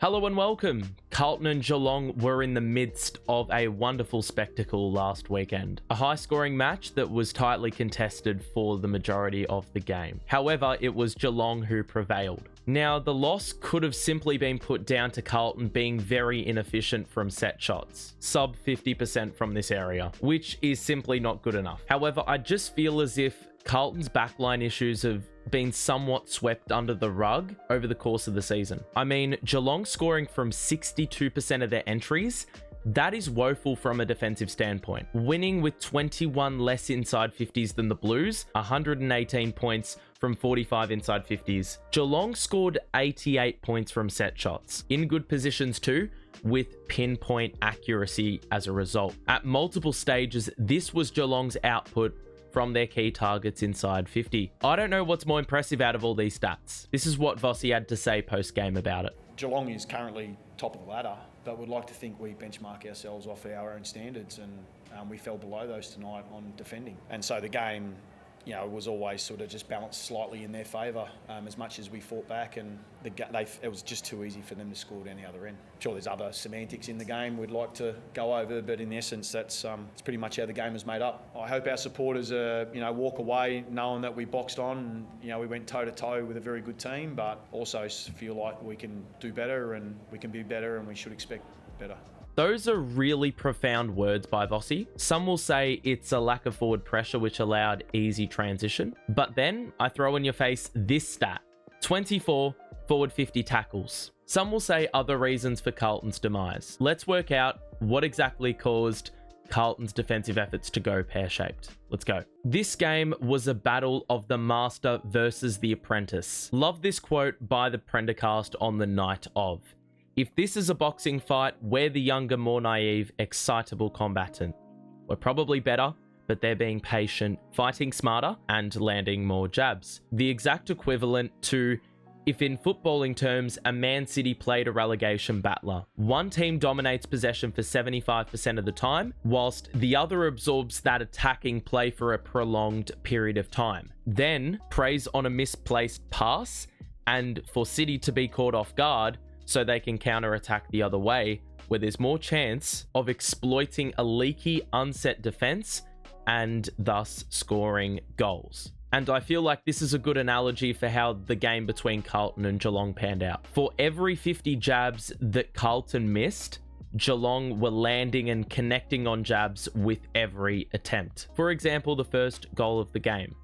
Hello and welcome. Carlton and Geelong were in the midst of a wonderful spectacle last weekend. A high-scoring match that was tightly contested for the majority of the game. However, it was Geelong who prevailed. Now, the loss could have simply been put down to Carlton being very inefficient from set shots, sub 50% from this area, which is simply not good enough. However, I just feel as if Carlton's backline issues have been somewhat swept under the rug over the course of the season. I mean, Geelong scoring from 62% of their entries, that is woeful from a defensive standpoint. Winning with 21 less inside 50s than the Blues, 118 points from 45 inside 50s. Geelong scored 88 points from set shots, in good positions too, with pinpoint accuracy as a result. At multiple stages, this was Geelong's output from their key targets inside 50. I don't know what's more impressive out of all these stats. This is what Vossi had to say post-game about it. Geelong is currently top of the ladder, but we'd like to think we benchmark ourselves off our own standards, and we fell below those tonight on defending. And so the game, was always sort of just balanced slightly in their favour as much as we fought back, and it was just too easy for them to score down the other end. Sure, there's other semantics in the game we'd like to go over, but in essence, that's pretty much how the game is made up. I hope our supporters, walk away knowing that we boxed on and, we went toe-to-toe with a very good team, but also feel like we can do better and we can be better and we should expect better. Those are really profound words by Vossi. Some will say it's a lack of forward pressure which allowed easy transition. But then I throw in your face this stat: 24 forward 50 tackles. Some will say other reasons for Carlton's demise. Let's work out what exactly caused Carlton's defensive efforts to go pear-shaped. Let's go. This game was a battle of the master versus the apprentice. Love this quote by the Prendercast on the night of: "If this is a boxing fight, we're the younger, more naive, excitable combatant. We're probably better, but they're being patient, fighting smarter, and landing more jabs." The exact equivalent to if in footballing terms, a Man City played a relegation battler. One team dominates possession for 75% of the time, whilst the other absorbs that attacking play for a prolonged period of time. Then preys on a misplaced pass, and for City to be caught off guard, so they can counter-attack the other way, where there's more chance of exploiting a leaky, unset defense and thus scoring goals. And I feel like this is a good analogy for how the game between Carlton and Geelong panned out. For every 50 jabs that Carlton missed, Geelong were landing and connecting on jabs with every attempt. For example, the first goal of the game.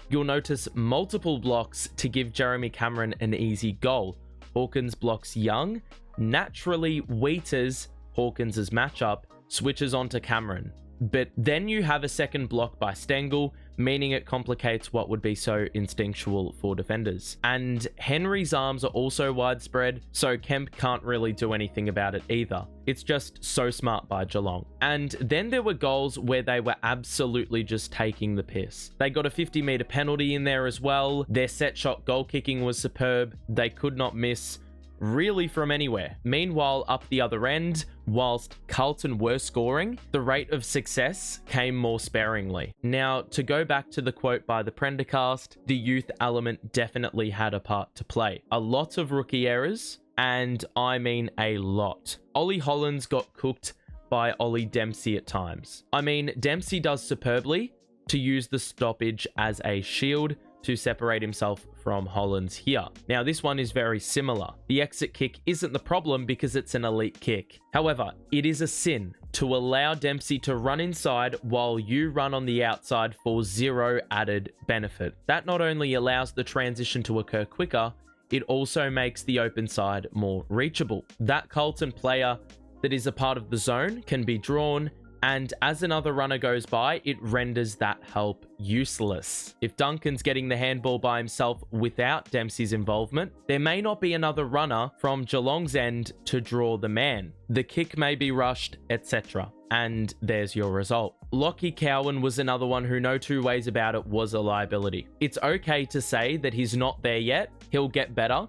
You'll notice multiple blocks to give Jeremy Cameron an easy goal. Hawkins blocks Young, naturally Wheaters, Hawkins' matchup, switches onto Cameron. But then you have a second block by Stengel, meaning it complicates what would be so instinctual for defenders. And Henry's arms are also widespread, so Kemp can't really do anything about it either. It's just so smart by Geelong. And then there were goals where they were absolutely just taking the piss. They got a 50-metre penalty in there as well. Their set shot goal kicking was superb. They could not miss really from anywhere. Meanwhile, up the other end, whilst Carlton were scoring, the rate of success came more sparingly. Now, to go back to the quote by the Prendercast, the youth element definitely had a part to play. A lot of rookie errors, and I mean a lot. Ollie Hollands got cooked by Ollie Dempsey at times. I mean, Dempsey does superbly to use the stoppage as a shield to separate himself from Hollands here. Now, this one is very similar. The exit kick isn't the problem because it's an elite kick. However, it is a sin to allow Dempsey to run inside while you run on the outside for zero added benefit. That not only allows the transition to occur quicker, it also makes the open side more reachable. That Carlton player that is a part of the zone can be drawn, and as another runner goes by, it renders that help useless. If Duncan's getting the handball by himself without Dempsey's involvement, there may not be another runner from Geelong's end to draw the man. The kick may be rushed, etc. And there's your result. Lockie Cowan was another one who no two ways about it was a liability. It's okay to say that he's not there yet, he'll get better,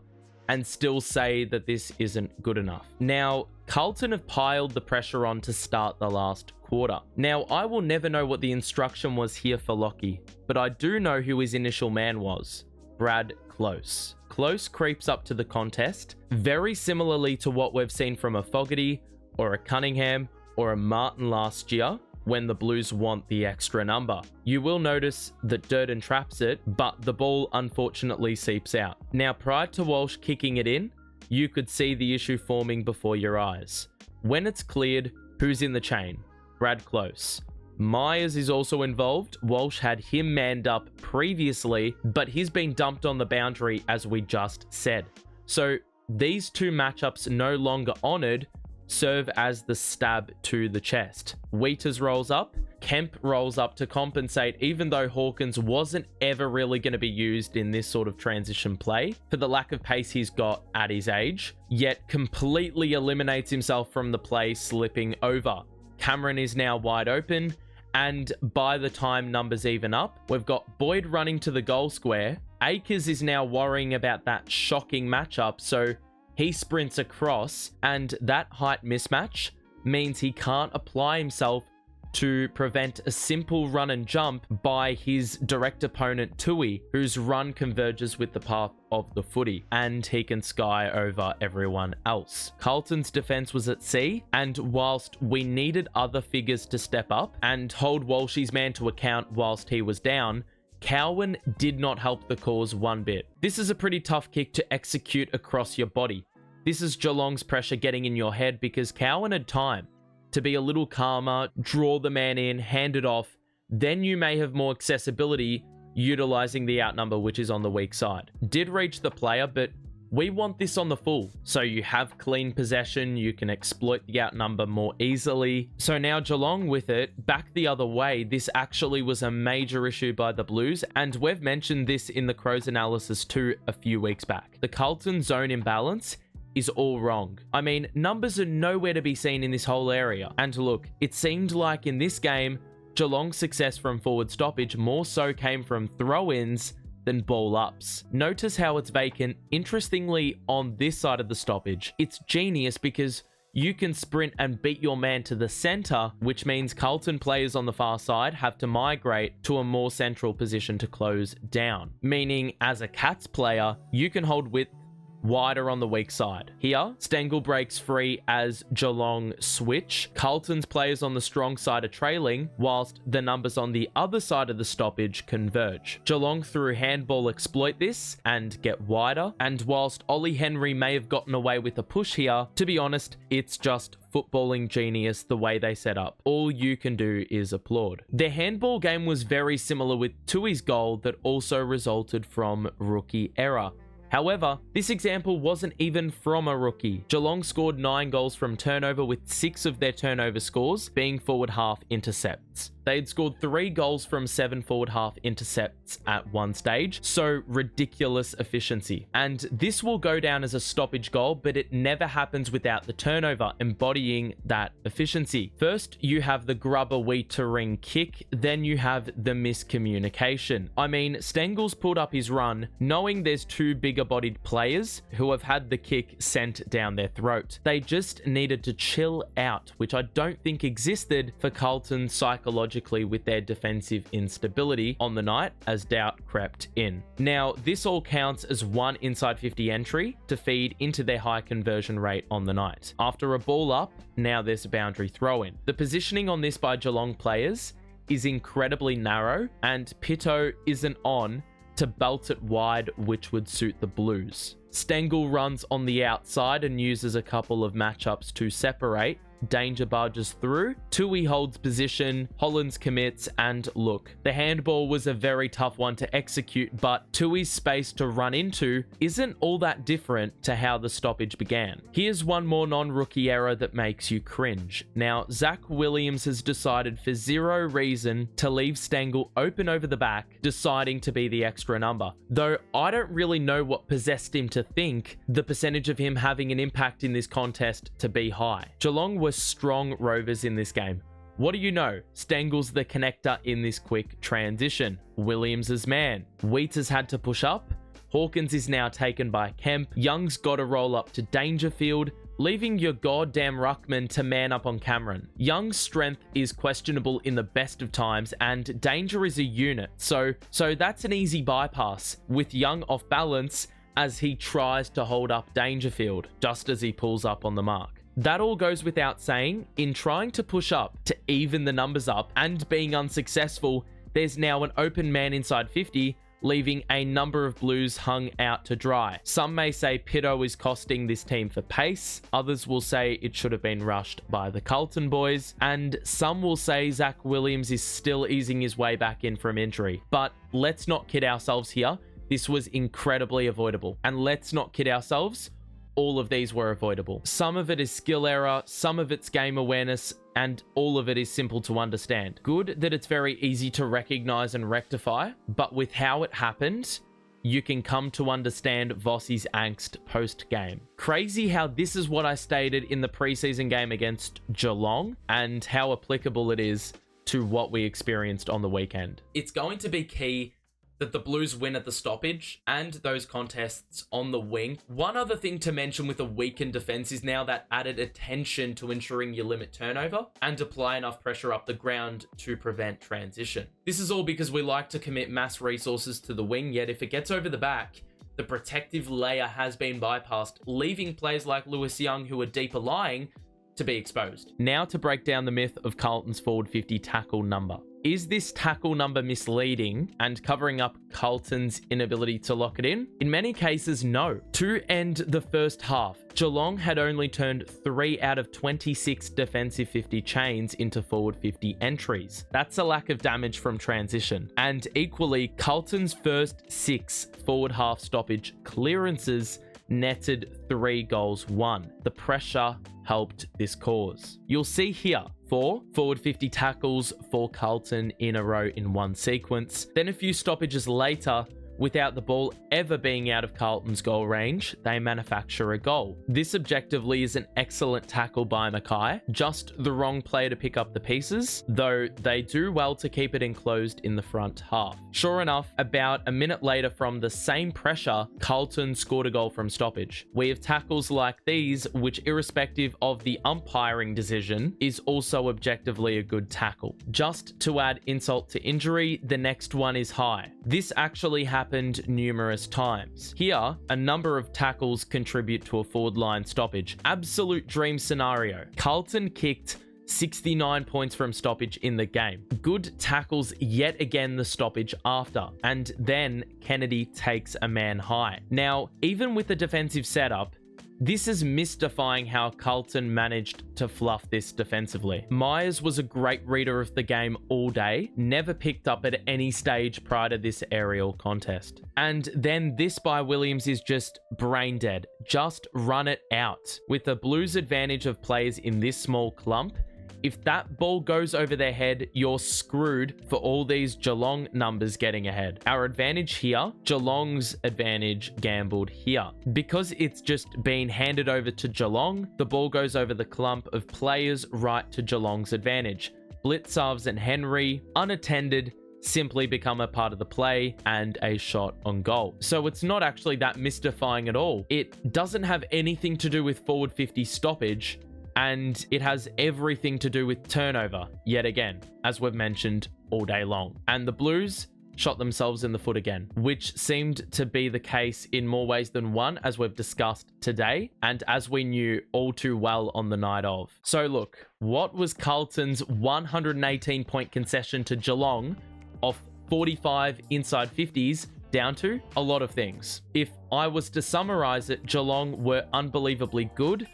and still say that this isn't good enough. Now, Carlton have piled the pressure on to start the last quarter. Now, I will never know what the instruction was here for Lockie, but I do know who his initial man was: Brad Close. close creeps up to the contest, very similarly to what we've seen from a Fogarty or a Cunningham or a Martin last year when the Blues want the extra number. You will notice that Durden traps it, but the ball unfortunately seeps out. Now, prior to Walsh kicking it in, you could see the issue forming before your eyes. When it's cleared, who's in the chain? Brad Close. Myers is also involved. Walsh had him manned up previously, but he's been dumped on the boundary as we just said. So these two matchups no longer honoured serve as the stab to the chest. Wheaters rolls up, Kemp rolls up to compensate, even though Hawkins wasn't ever really going to be used in this sort of transition play for the lack of pace he's got at his age, yet completely eliminates himself from the play, slipping over. Cameron is now wide open, and by the time numbers even up, we've got Boyd running to the goal square. Akers is now worrying about that shocking matchup, so he sprints across, and that height mismatch means he can't apply himself to prevent a simple run and jump by his direct opponent Tui, whose run converges with the path of the footy, and he can sky over everyone else. Carlton's defense was at sea, and whilst we needed other figures to step up and hold Walshy's man to account whilst he was down, Cowan did not help the cause one bit. This is a pretty tough kick to execute across your body. This is Geelong's pressure getting in your head because Cowan had time to be a little calmer, draw the man in, hand it off. Then you may have more accessibility utilizing the outnumber, which is on the weak side. Did reach the player, but we want this on the full. So you have clean possession, you can exploit the outnumber more easily. So now Geelong with it, back the other way, this actually was a major issue by the Blues, and we've mentioned this in the Crows analysis too a few weeks back. The Carlton zone imbalance is all wrong. I mean, numbers are nowhere to be seen in this whole area. And look, it seemed like in this game, Geelong's success from forward stoppage more so came from throw-ins than ball-ups. Notice how it's vacant. Interestingly, on this side of the stoppage, it's genius because you can sprint and beat your man to the center, which means Carlton players on the far side have to migrate to a more central position to close down. Meaning, as a Cats player, you can hold width wider on the weak side. Here, Stengel breaks free as Geelong switch. Carlton's players on the strong side are trailing, whilst the numbers on the other side of the stoppage converge. Geelong through handball exploit this and get wider, and whilst Ollie Henry may have gotten away with a push here, to be honest, it's just footballing genius the way they set up. All you can do is applaud. Their handball game was very similar with Tui's goal that also resulted from rookie error. However, this example wasn't even from a rookie. Geelong scored 9 goals from turnover, with 6 of their turnover scores being forward half intercepts. They'd scored 3 goals from 7 forward half intercepts at one stage, so ridiculous efficiency. And this will go down as a stoppage goal, but it never happens without the turnover, embodying that efficiency. First, you have the grubber Wietering kick, then you have the miscommunication. I mean, Stengel's pulled up his run, knowing there's 2 bigger-bodied players who have had the kick sent down their throat. They just needed to chill out, which I don't think existed for Carlton psychologically with their defensive instability on the night as doubt crept in. Now, this all counts as one inside 50 entry to feed into their high conversion rate on the night. After a ball up, now there's a boundary throw-in. The positioning on this by Geelong players is incredibly narrow, and Pitto isn't on to belt it wide, which would suit the Blues. Stengel runs on the outside and uses a couple of matchups to separate. Danger barges through, Tui holds position, Hollins commits, and look, the handball was a very tough one to execute, but Tui's space to run into isn't all that different to how the stoppage began. Here's one more non-rookie error that makes you cringe. Now, Zach Williams has decided for zero reason to leave Stengel open over the back, deciding to be the extra number. Though I don't really know what possessed him to think the percentage of him having an impact in this contest to be high. Geelong were strong rovers in this game. What do you know? Stengel's the connector in this quick transition. Williams' man. Wheaters had to push up. Hawkins is now taken by Kemp. Young's got to roll up to Dangerfield, leaving your goddamn ruckman to man up on Cameron. Young's strength is questionable in the best of times, and Danger is a unit, so that's an easy bypass. With Young off balance, as he tries to hold up Dangerfield just as he pulls up on the mark. That all goes without saying. In trying to push up to even the numbers up and being unsuccessful, there's now an open man inside 50, leaving a number of Blues hung out to dry. Some may say Pitto is costing this team for pace, others will say it should have been rushed by the Carlton boys, and some will say Zach Williams is still easing his way back in from injury. But let's not kid ourselves here, this was incredibly avoidable. And let's not kid ourselves, all of these were avoidable. Some of it is skill error, some of it's game awareness, and all of it is simple to understand. Good that it's very easy to recognize and rectify, but with how it happened, you can come to understand Vossi's angst post-game. Crazy how this is what I stated in the preseason game against Geelong, and how applicable it is to what we experienced on the weekend. It's going to be key that the Blues win at the stoppage and those contests on the wing. One other thing to mention with a weakened defense is now that added attention to ensuring you limit turnover and apply enough pressure up the ground to prevent transition. This is all because we like to commit mass resources to the wing, yet if it gets over the back, the protective layer has been bypassed, leaving players like Lewis Young, who are deeper lying, to be exposed. Now to break down the myth of Carlton's forward 50 tackle number. Is this tackle number misleading and covering up Carlton's inability to lock it in? In many cases, no. To end the first half, Geelong had only turned 3 out of 26 defensive 50 chains into forward 50 entries. That's a lack of damage from transition. And equally, Carlton's first 6 forward half stoppage clearances netted 3 goals won. The pressure helped this cause. You'll see here 4 forward 50 tackles for Carlton in a row in one sequence. Then a few stoppages later, without the ball ever being out of Carlton's goal range, they manufacture a goal. This objectively is an excellent tackle by Mackay, just the wrong player to pick up the pieces, though they do well to keep it enclosed in the front half. Sure enough, about a minute later from the same pressure, Carlton scored a goal from stoppage. We have tackles like these, which irrespective of the umpiring decision, is also objectively a good tackle. Just to add insult to injury, the next one is high. This actually happened numerous times. Here, a number of tackles contribute to a forward line stoppage. Absolute dream scenario. Carlton kicked 69 points from stoppage in the game. Good tackles yet again the stoppage after, and then Kennedy takes a man high. Now, even with the defensive setup, this is mystifying how Carlton managed to fluff this defensively. Myers was a great reader of the game all day, never picked up at any stage prior to this aerial contest. And then this by Williams is just brain dead. Just run it out. With the Blues advantage of players in this small clump, if that ball goes over their head, you're screwed for all these Geelong numbers getting ahead. Our advantage here, Geelong's advantage gambled here. Because it's just been handed over to Geelong, the ball goes over the clump of players right to Geelong's advantage. Blitzovs and Henry, unattended, simply become a part of the play and a shot on goal. So it's not actually that mystifying at all. It doesn't have anything to do with forward 50 stoppage, and it has everything to do with turnover, yet again, as we've mentioned all day long. And the Blues shot themselves in the foot again, which seemed to be the case in more ways than one, as we've discussed today, and as we knew all too well on the night of. So look, what was Carlton's 118-point concession to Geelong off 45 inside 50s down to? A lot of things. If I was to summarize it, Geelong were unbelievably good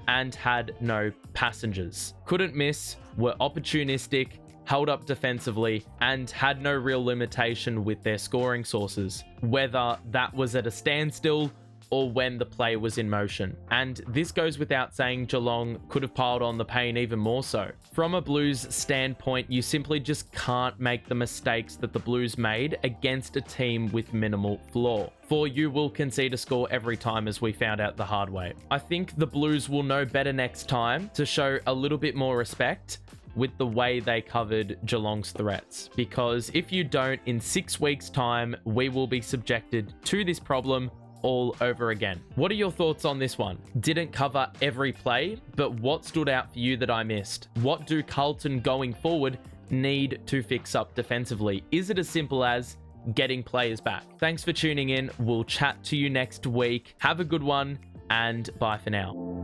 and had no passengers. Couldn't miss, were opportunistic, held up defensively, and had no real limitation with their scoring sources, whether that was at a standstill or when the play was in motion. And this goes without saying, Geelong could have piled on the pain even more so. From a Blues standpoint, you simply just can't make the mistakes that the Blues made against a team with minimal flaw. For you will concede a score every time, as we found out the hard way. I think the Blues will know better next time to show a little bit more respect with the way they covered Geelong's threats. Because if you don't, in 6 weeks' time, we will be subjected to this problem all over again. What are your thoughts on this one? Didn't cover every play, but what stood out for you that I missed? What do Carlton going forward need to fix up defensively? Is it as simple as getting players back. Thanks for tuning in. We'll chat to you next week. Have a good one, and bye for now.